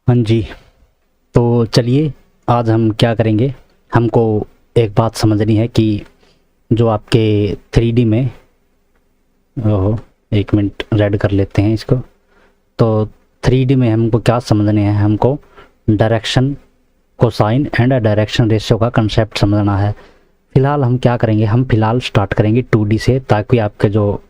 हाँ जी। तो चलिए आज हम क्या करेंगे, हमको एक बात समझनी है कि जो आपके 3D में, ओहो एक मिनट रेड कर लेते हैं इसको। तो 3D में हमको क्या समझने है, हमको direction cosine and direction ratio का कंसेप्ट समझना है। फिलहाल हम क्या करेंगे, हम फिलहाल स्टार्ट करेंगे 2D से, ताकि आपके जो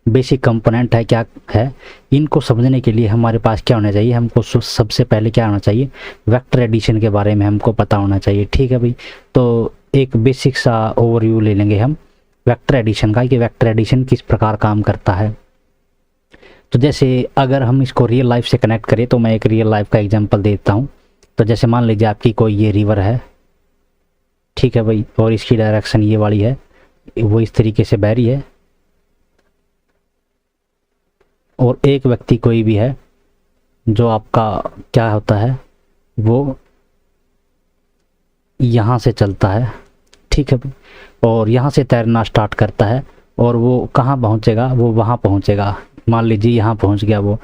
बेसिक कंपोनेंट है क्या है, इनको समझने के लिए हमारे पास क्या होना चाहिए, हमको सबसे पहले क्या होना चाहिए, वेक्टर एडिशन के बारे में हमको पता होना चाहिए। ठीक है भाई, तो एक बेसिक सा ओवरव्यू ले लेंगे हम वेक्टर एडिशन का कि वेक्टर एडिशन किस प्रकार काम करता है। तो जैसे अगर हम इसको रियल लाइफ से कनेक्ट करें तो मैं एक रियल लाइफ का एग्जांपल देता हूँ। तो जैसे मान लीजिए आपकी कोई ये रिवर है, ठीक है भाई, और इसकी डायरेक्शन ये वाली है, वो इस तरीके से बह रही है, और एक व्यक्ति कोई भी है जो आपका क्या होता है, वो यहाँ से चलता है, ठीक है, और यहाँ से तैरना स्टार्ट करता है, और वो कहाँ पहुँचेगा, वो वहाँ पहुँचेगा। मान लीजिए यहाँ पहुँच गया वो,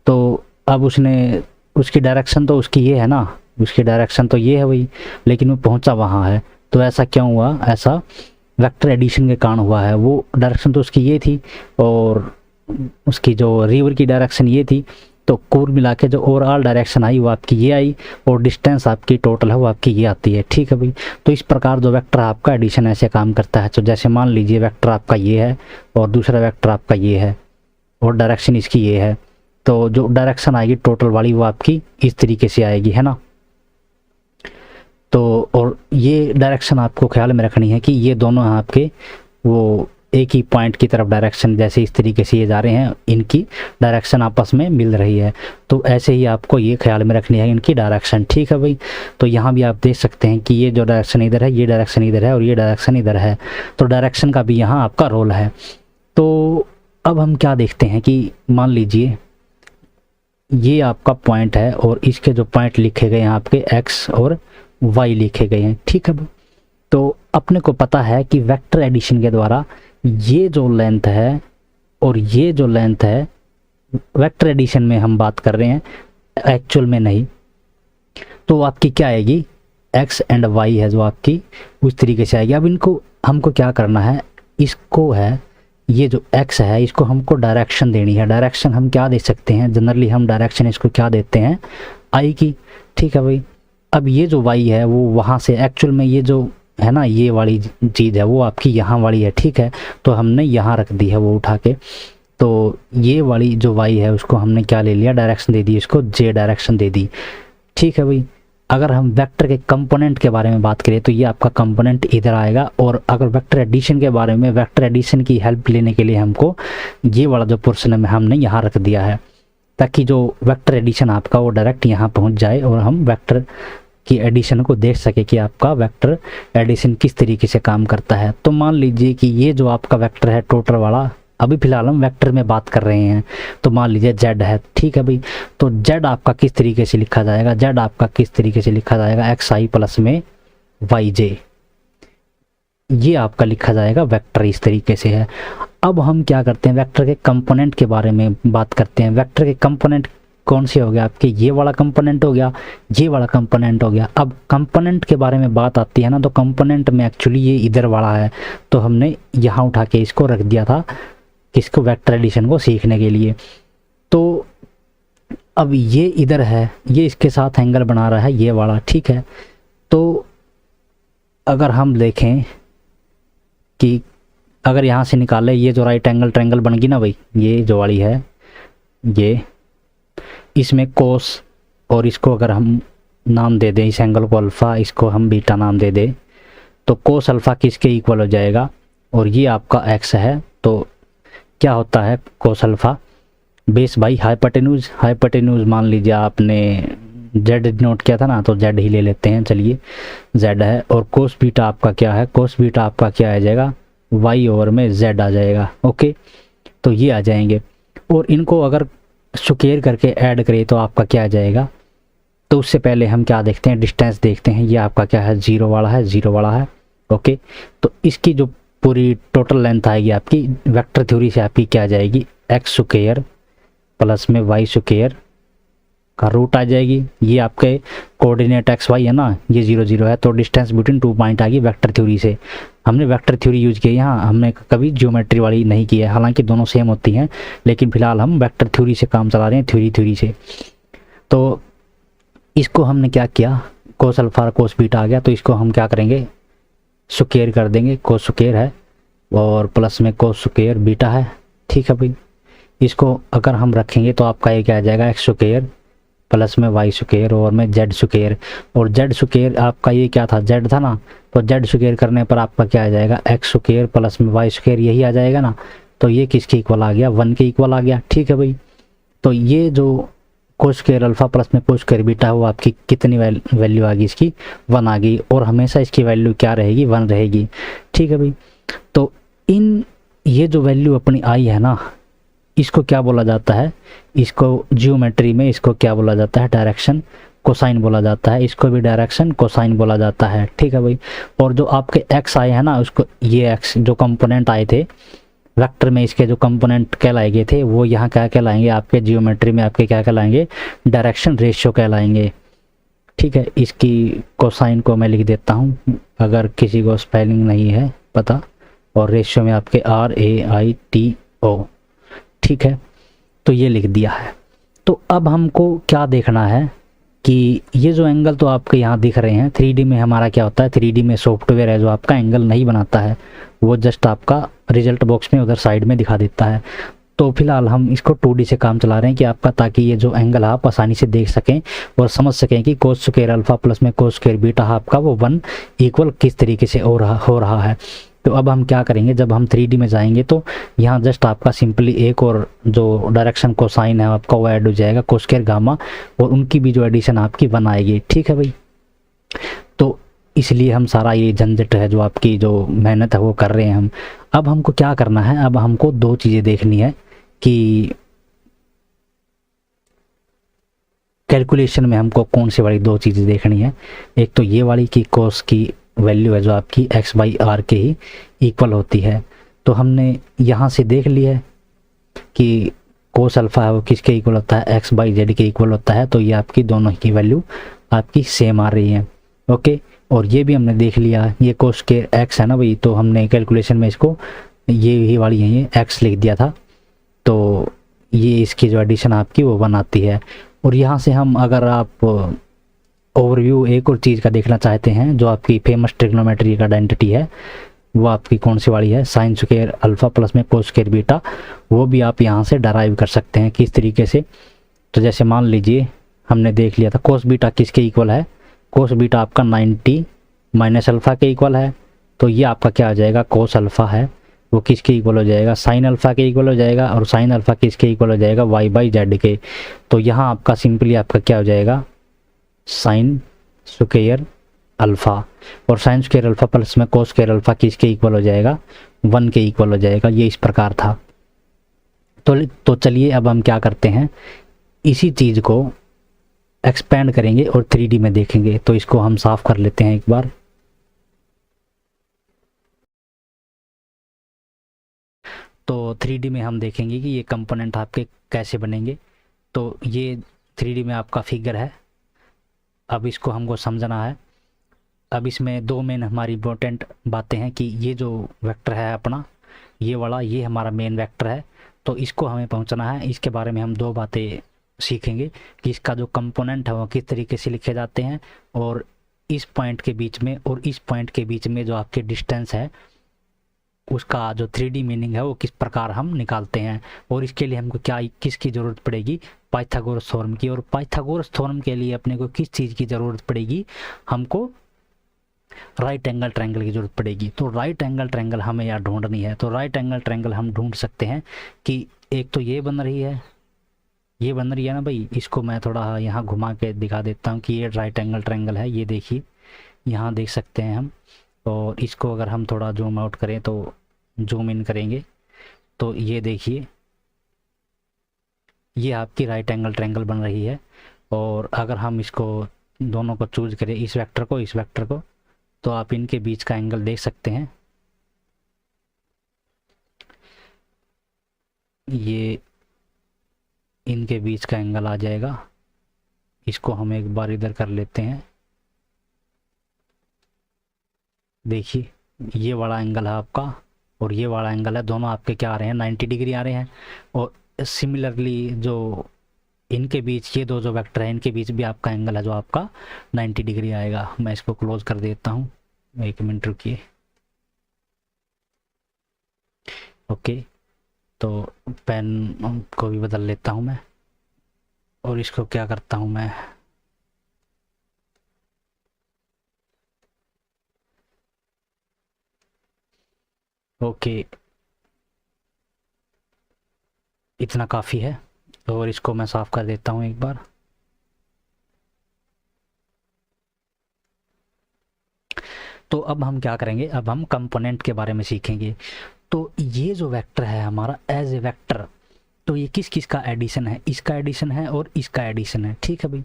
तो अब उसने, उसकी डायरेक्शन तो उसकी ये है ना, उसकी डायरेक्शन तो ये है वही, लेकिन वो पहुँचा वहाँ है। तो ऐसा क्यों हुआ, ऐसा वेक्टर एडिशन के कारण हुआ है। वो डायरेक्शन तो उसकी ये थी और उसकी जो रिवर की डायरेक्शन ये थी, तो कुल मिला के जो ओवरऑल डायरेक्शन आई वो आपकी ये आई, और डिस्टेंस आपकी टोटल है वो आपकी ये आती है। ठीक है भाई, तो इस प्रकार जो वेक्टर आपका एडिशन ऐसे काम करता है। तो जैसे मान लीजिए वेक्टर आपका ये है और दूसरा वेक्टर आपका ये है और डायरेक्शन इसकी ये है, तो जो डायरेक्शन आएगी टोटल वाली वो आपकी इस तरीके से आएगी, है ना। तो और ये डायरेक्शन आपको ख्याल में रखनी है कि ये दोनों आपके वो एक ही पॉइंट की तरफ डायरेक्शन, जैसे इस तरीके से ये जा रहे हैं, इनकी डायरेक्शन आपस में मिल रही है। तो ऐसे ही आपको ये ख्याल में रखनी है इनकी डायरेक्शन। ठीक है भाई, तो यहाँ भी आप देख सकते हैं कि ये जो डायरेक्शन इधर है, ये डायरेक्शन इधर है और ये डायरेक्शन इधर है, तो डायरेक्शन का भी यहाँ आपका रोल है। तो अब हम क्या देखते हैं कि मान लीजिए ये आपका पॉइंट है और इसके जो पॉइंट लिखे गए हैं आपके एक्स और वाई लिखे गए हैं। ठीक है भाई, तो अपने को पता है कि वेक्टर एडिशन के द्वारा ये जो लेंथ है और ये जो लेंथ है, वेक्टर एडिशन में हम बात कर रहे हैं, एक्चुअल में नहीं, तो आपकी क्या आएगी, एक्स एंड वाई है जो आपकी उस तरीके से आएगी। अब इनको हमको क्या करना है, इसको है ये जो एक्स है इसको हमको डायरेक्शन देनी है। डायरेक्शन हम क्या दे सकते हैं, जनरली हम डायरेक्शन इसको क्या देते हैं, आई की। ठीक है भाई, अब ये जो वाई है वो वहाँ से, एक्चुअल में ये जो है ना, ये वाली चीज़ है वो आपकी यहाँ वाली है। ठीक है, तो हमने यहाँ रख दी है वो उठा के, तो ये वाली जो वाई है उसको हमने क्या ले लिया, डायरेक्शन दे दी, इसको जे डायरेक्शन दे दी। ठीक है भाई, अगर हम वेक्टर के कंपोनेंट के बारे में बात करें तो ये आपका कंपोनेंट इधर आएगा, और अगर वेक्टर एडिशन के बारे में, वेक्टर एडिशन की हेल्प लेने के लिए हमको ये वाला जो पोर्शन है हमने यहाँ रख दिया है, ताकि जो वेक्टर एडिशन आपका वो डायरेक्ट यहाँ पहुँच जाए और हम वेक्टर की एडिशन को देख सके कि आपका वेक्टर एडिशन किस तरीके से काम करता है। तो मान लीजिए कि ये जो आपका वेक्टर है टोटल वाला, अभी फिलहाल हम वेक्टर में बात कर रहे हैं, तो मान लीजिए z है। ठीक है भाई, तो z आपका किस तरीके से लिखा जाएगा, z आपका किस तरीके से लिखा जाएगा, एक्स आई प्लस में वाई जे, ये आपका लिखा जाएगा वेक्टर, इस तरीके से है। अब हम क्या करते हैं, वेक्टर के कंपोनेंट के बारे में बात करते हैं। वेक्टर के कंपोनेंट कौन से हो गया आपके, ये वाला कंपोनेंट हो गया, ये वाला कंपोनेंट हो गया। अब कंपोनेंट के बारे में बात आती है ना, तो कंपोनेंट में एक्चुअली ये इधर वाला है, तो हमने यहाँ उठा के इसको रख दिया था किसको, वेक्टर एडिशन को सीखने के लिए। तो अब ये इधर है, ये इसके साथ एंगल बना रहा है ये वाला। ठीक है, तो अगर हम देखें कि अगर यहाँ से निकाले, ये जो राइट एंगल ट्रायंगल बन गई ना भाई, ये जो वाली है, ये इसमें कोस, और इसको अगर हम नाम दे दें, इस एंगल को अल्फ़ा, इसको हम बीटा नाम दे दें, तो कोस अल्फ़ा किसके इक्वल हो जाएगा, और ये आपका एक्स है, तो क्या होता है cos alpha base by hypotenuse. Hypotenuse मान लीजिए आपने जेड नोट किया था ना, तो जेड ही ले लेते हैं, चलिए जेड है, और कोस बीटा आपका क्या है, कोस बीटा आपका क्या आ जाएगा, वाई ओवर में जेड आ जाएगा। ओके, तो ये आ जाएंगे, और इनको अगर स्क्वायर करके ऐड करें तो आपका क्या आ जाएगा। तो उससे पहले हम क्या देखते हैं, डिस्टेंस देखते हैं। ये आपका क्या है, जीरो वाला है, जीरो वाला है। ओके, तो इसकी जो पूरी टोटल लेंथ आएगी आपकी वेक्टर थ्योरी से आपकी क्या आ जाएगी, एक्स स्क्वायर प्लस में वाई स्क्वायर का रूट आ जाएगी। ये आपके कोऑर्डिनेट एक्स वाई है ना, ये 0 0 है, तो डिस्टेंस बिटवीन 2 पॉइंट आ गई वेक्टर थ्योरी से। हमने वेक्टर थ्योरी यूज की है यहाँ, हमने कभी ज्योमेट्री वाली नहीं की है, हालांकि दोनों सेम होती हैं, लेकिन फिलहाल हम वेक्टर थ्योरी से काम चला रहे हैं, थ्योरी से। तो इसको हमने क्या किया, कोस अल्फा कोस बीटा आ गया, तो इसको हम क्या करेंगे, स्क्वायर कर देंगे, कोस स्क्वायर है और प्लस में कोस स्क्वायर बीटा है। ठीक है भाई, इसको अगर हम रखेंगे तो आपका ये क्या आ जाएगा, एक्स स्क्वायर प्लस में वाई स्क्वायर और में जेड स्क्वायर, और जेड स्क्वायर आपका ये क्या था, जेड था ना, तो जेड स्क्वायर करने पर आपका क्या आ जाएगा, एक्स स्क्वायर प्लस में वाई स्क्वायर, यही आ जाएगा ना। तो ये किसके इक्वल आ गया, 1 के इक्वल आ गया। ठीक है भाई, तो ये जो कोस स्क्वायर अल्फा प्लस में कोस स्क्वायर बीटा है वो आपकी कितनी वैल्यू आ गई, इसकी 1 आ गई, और हमेशा इसकी वैल्यू क्या रहेगी, 1 रहेगी। ठीक है भाई, तो इन ये जो वैल्यू अपनी आई है ना, इसको क्या बोला जाता है, इसको जियोमेट्री में इसको क्या बोला जाता है, डायरेक्शन कोसाइन बोला जाता है, इसको भी डायरेक्शन कोसाइन बोला जाता है। ठीक है भाई, और जो आपके एक्स आए हैं ना, उसको ये एक्स जो कंपोनेंट आए थे वेक्टर में, इसके जो कंपोनेंट कहलाए गए थे वो यहाँ क्या कहलाएंगे, आपके जियोमेट्री में आपके क्या कहलाएंगे, डायरेक्शन रेशियो कहलाएंगे। ठीक है, इसकी कोसाइन को मैं लिख देता हूँ अगर किसी को स्पेलिंग नहीं है पता, और रेशियो में आपके RAITO। ठीक है, तो ये लिख दिया है। तो अब हमको क्या देखना है कि ये जो एंगल तो आपके यहाँ दिख रहे हैं 3D में, हमारा क्या होता है, 3D में सॉफ्टवेयर है जो आपका एंगल नहीं बनाता है, वो जस्ट आपका रिजल्ट बॉक्स में उधर साइड में दिखा देता है। तो फिलहाल हम इसको 2D से काम चला रहे हैं कि आपका, ताकि ये जो एंगल आप आसानी से देख सकें और समझ सकें कि कोस स्क्वायर अल्फा प्लस में कोस स्क्वायर बीटा आपका वो 1 इक्वल किस तरीके से हो रहा है। तो अब हम क्या करेंगे, जब हम 3D में जाएंगे तो यहाँ जस्ट आपका सिंपली एक और जो डायरेक्शन कोसाइन है आपका वो ऐड हो जाएगा, कोस स्क्वायर गामा, और उनकी भी जो एडिशन आपकी 1 आएगी। ठीक है भाई, तो इसलिए हम सारा ये झंझट है जो आपकी जो मेहनत है वो कर रहे हैं हम। अब हमको क्या करना है, अब हमको 2 चीज़ें देखनी है कि कैलकुलेशन में हमको कौन सी वाली 2 चीज़ें देखनी है। एक तो ये वाली कि कोस की वैल्यू है जो आपकी x/r के ही इक्वल होती है, तो हमने यहाँ से देख लिया है कि कोस अल्फा है वो किसके इक्वल होता है, x/z के इक्वल होता है, तो ये आपकी दोनों की वैल्यू आपकी सेम आ रही है। ओके, और ये भी हमने देख लिया, ये कोस के x है ना भाई, तो हमने कैलकुलेशन में इसको ये ही वाली है ये x लिख दिया था, तो ये इसकी जो एडिशन आपकी वो 1 आती है। और यहाँ से हम अगर आप ओवरव्यू एक और चीज़ का देखना चाहते हैं, जो आपकी फेमस ट्रिग्नोमेट्री का आइडेंटिटी है, वो आपकी कौन सी वाली है, साइन स्क्वायर अल्फा प्लस में कोस स्क्वायर बीटा, वो भी आप यहाँ से डराइव कर सकते हैं किस तरीके से। तो जैसे मान लीजिए हमने देख लिया था कोस बीटा किसके इक्वल है, कोस बीटा आपका 90 माइनस अल्फ़ा के इक्वल है, तो ये आपका क्या आ जाएगा, कोस अल्फ़ा है वो किसके इक्वल हो जाएगा, साइन अल्फ़ा के इक्वल हो जाएगा, और साइन अल्फ़ा किसके इक्वल हो जाएगा, y/z के। तो यहाँ आपका सिंपली आपका क्या हो जाएगा, साइन स्क्वायर अल्फ़ा, और साइन स्क्वायर अल्फ़ा प्लस में कोस स्क्वायर अल्फ़ा किसके इक्वल हो जाएगा, 1 के इक्वल हो जाएगा। ये इस प्रकार था। तो चलिए अब हम क्या करते हैं, इसी चीज़ को एक्सपेंड करेंगे और 3D में देखेंगे। तो इसको हम साफ कर लेते हैं एक बार। तो 3D में हम देखेंगे कि ये कंपोनेंट आपके कैसे बनेंगे। तो ये 3D में आपका फिगर है, अब इसको हमको समझना है। अब इसमें 2 मेन हमारी इंपॉर्टेंट बातें हैं कि ये जो वेक्टर है अपना, ये वाला, ये हमारा मेन वेक्टर है, तो इसको हमें पहुंचना है। इसके बारे में हम 2 बातें सीखेंगे कि इसका जो कंपोनेंट है वो किस तरीके से लिखे जाते हैं, और इस पॉइंट के बीच में और इस पॉइंट के बीच में जो आपके डिस्टेंस है उसका जो 3D मीनिंग है वो किस प्रकार हम निकालते हैं। और इसके लिए हमको क्या किसकी ज़रूरत पड़ेगी, पाइथागोरस थ्योरम की। और पाइथागोरस थ्योरम के लिए अपने को किस चीज़ की ज़रूरत पड़ेगी, हमको राइट एंगल ट्रायंगल की ज़रूरत पड़ेगी। तो राइट एंगल ट्रायंगल हमें यहाँ ढूंढनी है। तो राइट एंगल ट्रायंगल हम ढूंढ सकते हैं कि एक तो ये बन रही है, ये बन रही है ना भाई, इसको मैं थोड़ा यहाँ घुमा के दिखा देता हूँ कि ये राइट एंगल ट्रायंगल है। ये देखिए, यहाँ देख सकते हैं हम। और इसको अगर हम थोड़ा जूम आउट करें तो जूम इन करेंगे तो ये देखिए, ये आपकी राइट एंगल ट्रायंगल बन रही है। और अगर हम इसको दोनों को चूज करें, इस वेक्टर को, इस वेक्टर को, तो आप इनके बीच का एंगल देख सकते हैं। ये इनके बीच का एंगल आ जाएगा इसको हम एक बार इधर कर लेते हैं। देखिए ये वाला एंगल है आपका और ये वाला एंगल है, दोनों आपके क्या आ रहे हैं 90 डिग्री आ रहे हैं। और सिमिलरली जो इनके बीच ये दो जो वेक्टर है इनके बीच भी आपका एंगल है जो आपका 90 डिग्री आएगा। मैं इसको क्लोज कर देता हूँ, 1 मिनट रुकिए। ओके, तो पेन को भी बदल लेता हूँ मैं और इसको क्या करता हूँ मैं, ओके इतना काफ़ी है और इसको मैं साफ़ कर देता हूँ एक बार। तो अब हम क्या करेंगे, अब हम कंपोनेंट के बारे में सीखेंगे। तो ये जो वेक्टर है हमारा एज ए वेक्टर, तो ये किस किस का एडिशन है, इसका एडिशन है और इसका एडिशन है, ठीक है भाई।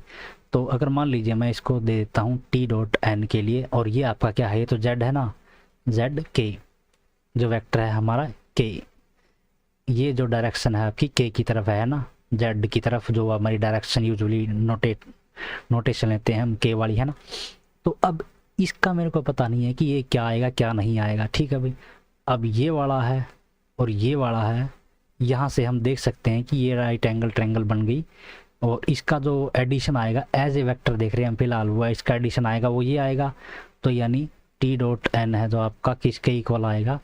तो अगर मान लीजिए मैं इसको दे देता हूँ टी डॉट एन के लिए, और ये आपका क्या है, ये तो जेड है ना, जेड के जो वेक्टर है हमारा के, ये जो डायरेक्शन है आपकी के की तरफ है ना, जेड की तरफ, जो हमारी डायरेक्शन यूजुअली नोटेशन लेते हैं हम के वाली है ना। तो अब इसका मेरे को पता नहीं है कि ये क्या आएगा क्या नहीं आएगा, ठीक है भाई। अब ये वाला है और ये वाला है, यहाँ से हम देख सकते हैं कि ये राइट एंगल ट्रायंगल बन गई, और इसका जो एडिशन आएगा एज ए वेक्टर देख रहे हैं हम फिलहाल, वो इसका एडिशन आएगा वो ये आएगा। तो यानी टी डॉट एन है जो आपका किसके इक्वल आएगा,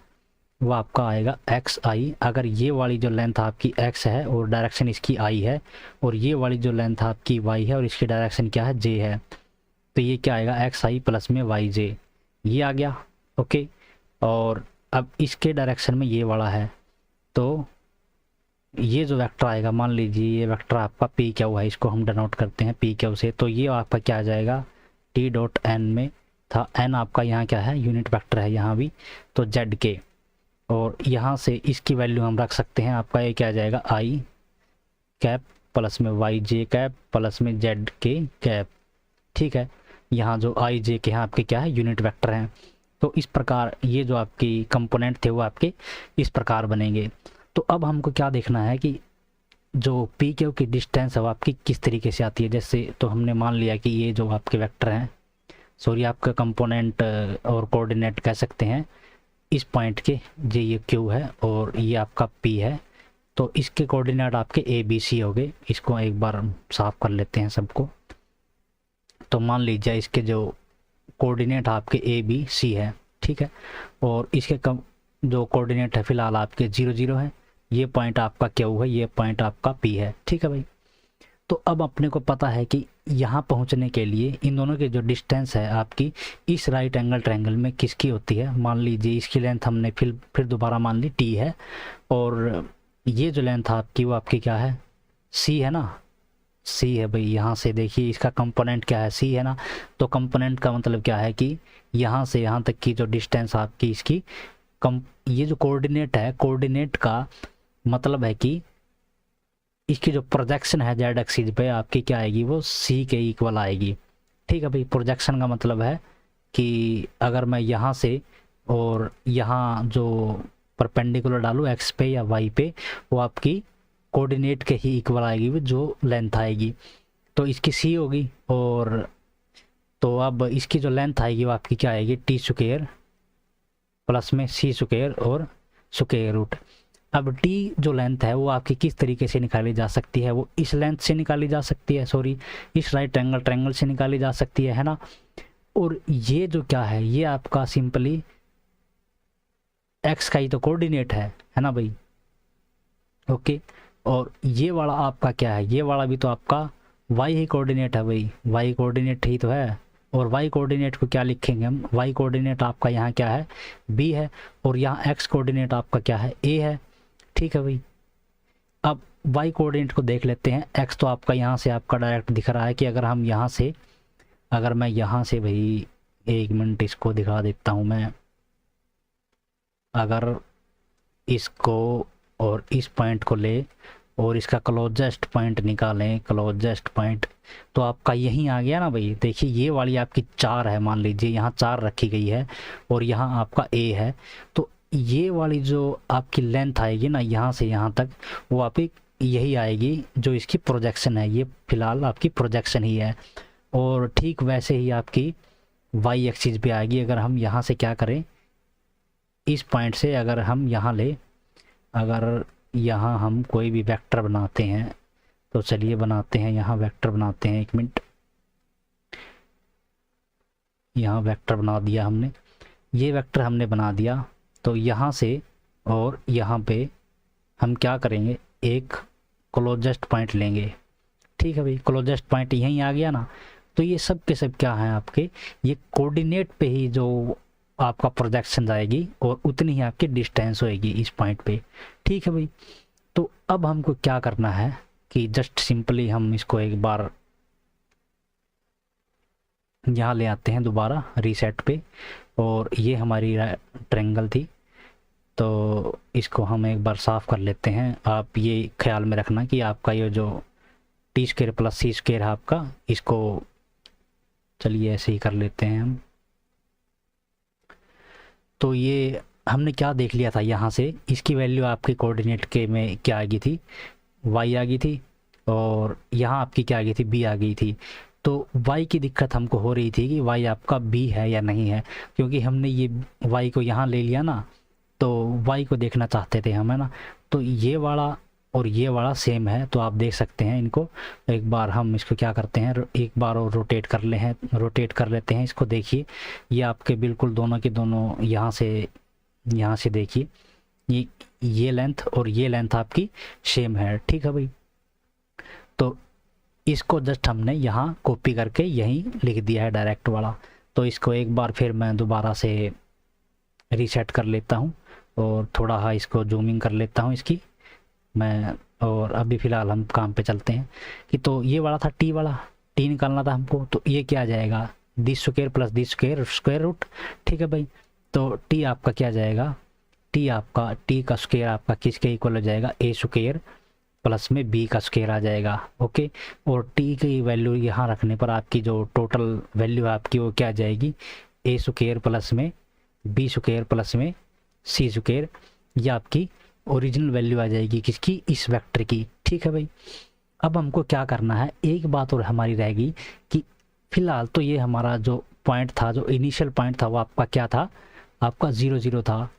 वो आपका आएगा एक्स आई। अगर ये वाली जो लेंथ आपकी एक्स है और डायरेक्शन इसकी आई है, और ये वाली जो लेंथ आपकी वाई है और इसकी डायरेक्शन क्या है जे है, तो ये क्या आएगा एक्स आई प्लस में वाई जे, ये आ गया। ओके, और अब इसके डायरेक्शन में ये वाला है, तो ये जो वेक्टर आएगा, मान लीजिए ये वेक्टर आपका पी क्यू है, इसको हम डिनोट करते हैं पी क्यू से, तो ये आपका क्या आ जाएगा टी डॉट एन में था, एन आपका यहाँ क्या है यूनिट वेक्टर है यहाँ भी, तो जेड के, और यहाँ से इसकी वैल्यू हम रख सकते हैं, आपका ये क्या आ जाएगा आई कैप प्लस में वाई जे कैप प्लस में जेड के कैप, ठीक है। यहाँ जो आई जे के हैं आपके क्या है यूनिट वेक्टर हैं। तो इस प्रकार ये जो आपकी कंपोनेंट थे वो आपके इस प्रकार बनेंगे। तो अब हमको क्या देखना है कि जो पी क्यू की डिस्टेंस है वो आपकी किस तरीके से आती है। जैसे तो हमने मान लिया कि ये जो आपके वेक्टर हैं, सॉरी आपका कंपोनेंट और कोऑर्डिनेट कह सकते हैं इस पॉइंट के, ये क्यू है और ये आपका पी है, तो इसके कोऑर्डिनेट आपके ए बी सी हो गए। इसको एक बार साफ कर लेते हैं सबको। तो मान लीजिए इसके जो कोऑर्डिनेट आपके ए बी सी है, ठीक है, और इसके जो कोऑर्डिनेट है फिलहाल आपके 0 0 है, ये पॉइंट आपका क्यू है, ये पॉइंट आपका पी है, ठीक है भाई। तो अब अपने को पता है कि यहाँ पहुँचने के लिए इन दोनों की जो डिस्टेंस है आपकी इस राइट एंगल ट्रायंगल में किसकी होती है। मान लीजिए इसकी लेंथ हमने फिर दोबारा मान ली टी है, और ये जो लेंथ आपकी वो आपकी क्या है सी है ना, सी है भाई। यहाँ से देखिए इसका कंपोनेंट क्या है सी है ना, तो कंपोनेंट का मतलब क्या है कि यहाँ से यहाँ तक की जो डिस्टेंस आपकी इसकी ये जो कोऑर्डिनेट है, कोऑर्डिनेट का मतलब है कि इसकी जो प्रोजेक्शन है जेड एक्सिस पे आपकी क्या आएगी, वो सी के इक्वल आएगी, ठीक है भाई। प्रोजेक्शन का मतलब है कि अगर मैं यहाँ से और यहाँ जो परपेंडिकुलर डालूँ एक्स पे या वाई पे, वो आपकी कोऑर्डिनेट के ही इक्वल आएगी वो जो लेंथ आएगी, तो इसकी सी होगी। और तो अब इसकी जो लेंथ आएगी वो आपकी क्या आएगी टी स्क्वायर प्लस में सी स्क्वायर और स्क्वायर रूट। अब टी जो लेंथ है वो आपकी किस तरीके से निकाली जा सकती है, वो इस लेंथ से निकाली जा सकती है, सॉरी इस राइट एंगल ट्रायंगल से निकाली जा सकती है ना। और ये जो क्या है, ये आपका सिंपली एक्स का ही तो कोऑर्डिनेट है ना भाई। ओके, और ये वाला आपका क्या है, ये वाला भी तो आपका वाई ही कोऑर्डिनेट है भाई, वाई कोऑर्डिनेट ही तो है। और वाई कोऑर्डिनेट को क्या लिखेंगे हम, वाई कोऑर्डिनेट आपका यहाँ क्या है बी है, और यहाँ एक्स कोऑर्डिनेट आपका क्या है ए है, ठीक है भाई। अब वाई कोऑर्डिनेट को देख लेते हैं। एक्स तो आपका यहाँ से आपका डायरेक्ट दिख रहा है कि अगर हम यहाँ से, अगर मैं यहाँ से भाई 1 मिनट इसको दिखा देता हूँ मैं, अगर इसको और इस पॉइंट को ले और इसका क्लोजेस्ट पॉइंट निकालें, क्लोजेस्ट पॉइंट, तो आपका यहीं आ गया ना भाई। देखिए ये वाली आपकी 4 है, मान लीजिए यहाँ 4 रखी गई है और यहाँ आपका ए है, तो ये वाली जो आपकी लेंथ आएगी ना यहाँ से यहाँ तक, वो आपकी यही आएगी जो इसकी प्रोजेक्शन है, ये फिलहाल आपकी प्रोजेक्शन ही है। और ठीक वैसे ही आपकी वाई एक्सिस भी आएगी। अगर हम यहाँ से क्या करें, इस पॉइंट से अगर हम यहाँ ले, अगर यहाँ हम कोई भी वेक्टर बनाते हैं तो चलिए बनाते हैं, यहाँ वेक्टर बनाते हैं, 1 मिनट, यहाँ वेक्टर बना दिया हमने, ये वेक्टर हमने बना दिया। तो यहाँ से और यहाँ पे हम क्या करेंगे, एक क्लोजेस्ट पॉइंट लेंगे। ठीक है भाई, क्लोजेस्ट पॉइंट यहीं आ गया ना। तो ये सब के सब क्या हैं आपके, ये कोऑर्डिनेट पे ही जो आपका प्रोजेक्शन आएगी और उतनी ही आपकी डिस्टेंस होएगी इस पॉइंट पे। ठीक है भाई, तो अब हमको क्या करना है कि जस्ट सिंपली हम इसको एक बार यहाँ ले आते हैं दोबारा रीसेट पे, और ये हमारी ट्रायंगल थी तो इसको हम एक बार साफ़ कर लेते हैं। आप ये ख्याल में रखना कि आपका ये जो T square plus c square है आपका, इसको चलिए ऐसे ही कर लेते हैं हम। तो ये हमने क्या देख लिया था, यहाँ से इसकी वैल्यू आपके कोऑर्डिनेट के में क्या आ गई थी, वाई आ गई थी, और यहाँ आपकी क्या आ गई थी, बी आ गई थी। तो y की दिक्कत हमको हो रही थी कि y आपका b है या नहीं है, क्योंकि हमने ये y को यहाँ ले लिया ना, तो y को देखना चाहते थे हम, है ना। तो ये वाला और ये वाला सेम है, तो आप देख सकते हैं इनको। एक बार हम इसको क्या करते हैं, एक बार और रोटेट कर लेते हैं इसको। देखिए ये आपके बिल्कुल दोनों के दोनों यहाँ से देखिए ये लेंथ और ये लेंथ आपकी सेम है। ठीक है भाई, तो इसको जस्ट हमने यहाँ कॉपी करके यहीं लिख दिया है डायरेक्ट वाला। तो इसको एक बार फिर मैं दोबारा से रीसेट कर लेता हूँ और थोड़ा हाँ इसको जूमिंग कर लेता हूँ इसकी मैं। और अभी फ़िलहाल हम काम पे चलते हैं कि तो ये वाला था टी वाला, टी निकालना था हमको। तो ये क्या आ जाएगा, दी स्क्वायर प्लस दी स्क्वायर स्क्वायर रूट। ठीक है भाई, तो टी आपका क्या जाएगा, टी का स्क्वायर आपका किसके इक्वल हो जाएगा, ए स्क्वायर प्लस में बी का स्क्वायर आ जाएगा। ओके, और टी की वैल्यू यहाँ रखने पर आपकी जो टोटल वैल्यू आपकी वो क्या आ जाएगी, ए स्क्वायर प्लस में बी स्क्वायर प्लस में सी स्क्वायर। ये आपकी ओरिजिनल वैल्यू आ जाएगी किसकी, इस वेक्टर की। ठीक है भाई, अब हमको क्या करना है, एक बात और हमारी रहेगी कि फ़िलहाल तो ये हमारा जो पॉइंट था, जो इनिशियल पॉइंट था वो आपका क्या था, आपका 0 0 था।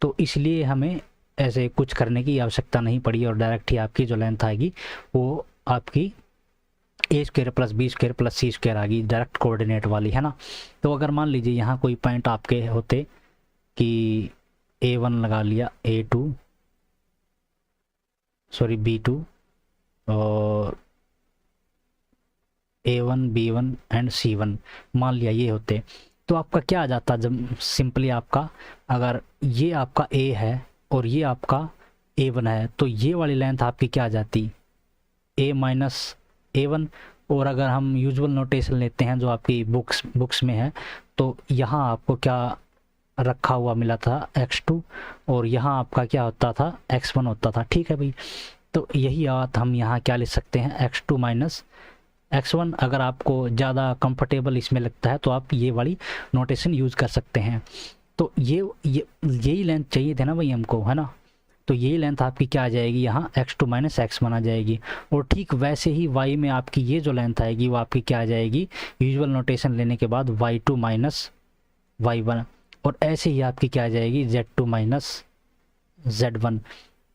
तो इसलिए हमें ऐसे कुछ करने की आवश्यकता नहीं पड़ी और डायरेक्ट ही आपकी जो लेंथ आएगी वो आपकी a square plus b square plus c square आ गई, डायरेक्ट कोऑर्डिनेट वाली, है ना। तो अगर मान लीजिए यहाँ कोई पॉइंट आपके होते कि A1 लगा लिया, A2 सॉरी B2 और A1 B1 एंड C1 मान लिया ये होते, तो आपका क्या आ जाता, जब सिंपली आपका अगर ये आपका A है और ये आपका A1 है, तो ये वाली लेंथ आपकी क्या आ जाती, A माइनस A1। और अगर हम यूजुअल नोटेशन लेते हैं जो आपकी बुक्स में है, तो यहाँ आपको क्या रखा हुआ मिला था x2 और यहाँ आपका क्या होता था, x1 होता था। ठीक है भाई, तो यही बात हम यहाँ क्या लिख सकते हैं, x2 माइनस x1। अगर आपको ज़्यादा कंफर्टेबल इसमें लगता है तो आप ये वाली नोटेशन यूज़ कर सकते हैं। तो यही लेंथ चाहिए थे ना भाई हमको, है ना। तो यही लेंथ आपकी क्या आ जाएगी, यहाँ x2 माइनस x1 आ जाएगी। और ठीक वैसे ही y में आपकी ये जो लेंथ आएगी वो आपकी क्या आ जाएगी, यूजुअल नोटेशन लेने के बाद y2 माइनस y1। और ऐसे ही आपकी क्या आ जाएगी, z2 माइनस z1।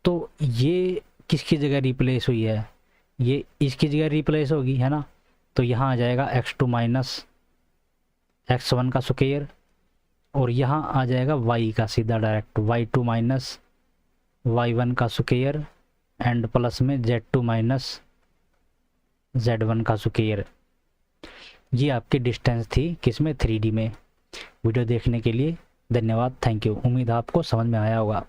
तो ये किसकी जगह रिप्लेस हुई है, ये इसकी जगह रिप्लेस होगी, है ना। तो यहाँ आ जाएगा x2 माइनस x1 का स्क्वायर और यहाँ आ जाएगा y का सीधा डायरेक्ट y2 माइनस y1 का स्क्वायर एंड प्लस में z2 माइनस z1 का स्क्वायर। ये आपकी डिस्टेंस थी किसमें, 3D में। वीडियो देखने के लिए धन्यवाद, थैंक यू। उम्मीद आपको समझ में आया होगा।